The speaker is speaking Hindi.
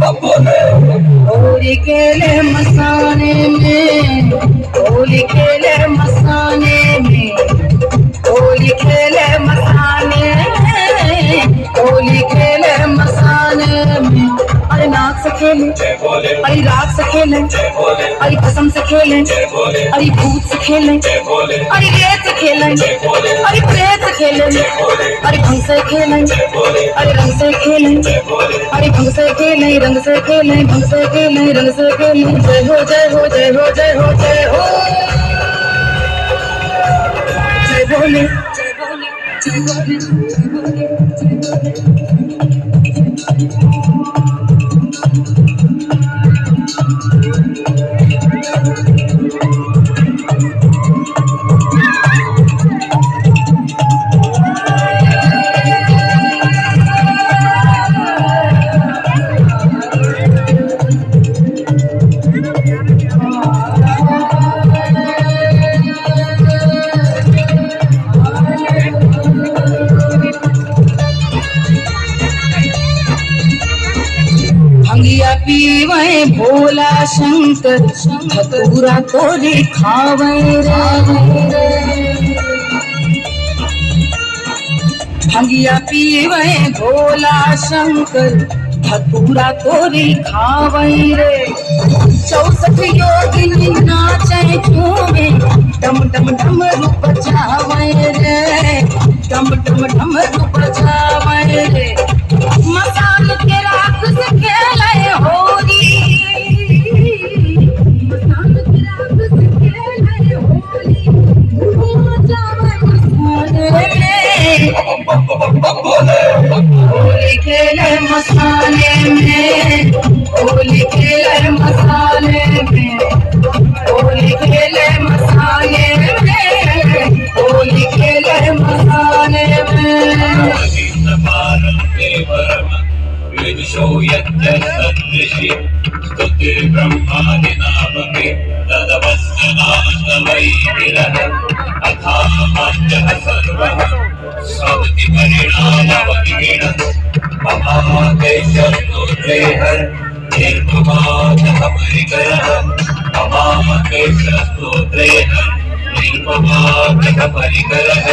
होली खेले मसाने में, होली खेले मसाने में, होली खेले मसाने में, होली खेले मसाने में। अरे नाक से खेले, अरे राग से खेले, अरे कसम से खेले, अरे भूत से खेले, अरे रेत से खेले, अरे प्रेत से खेले, अरे भंग से खेले, अरे रंग से खेले, अरे भंग से खेले, रंग से खेले, भंग से खेले, रंग से खेले। जय हो जय हो जय हो जय हो जय हो, जय बोले जय बोले जय बोले जय बोले जय भंगिया पीवे भोला शंकर, धतूरा तोरी खावे रे। भंगिया पीवे भोला शंकर, धतूरा तोरी खावे रे। 64 योगिनी नाचे झूमे, डम डम डम रूप जावे रे, डम डम डम रूप जावे रे। मसान के राख से खेले होली, मसान के राख से खेले होली, घूम जावे मसाने में। होली खेले मसाने में, होली खेले मसाने में, होली खेले मसाने में, होली खेले मसाने में। विदुषो यत्र सदृशि स्तुतिर्ब्रह्मादिनामके तदवस्तनास्तवै विरह अथामत्यः सर्वः सौतिपरिणामवतिगिणः ममाकेशस्तोत्रेहर निर्ममातः परिकरः ममाकेशस्तोत्रेहर निर्ममातः परिकरः।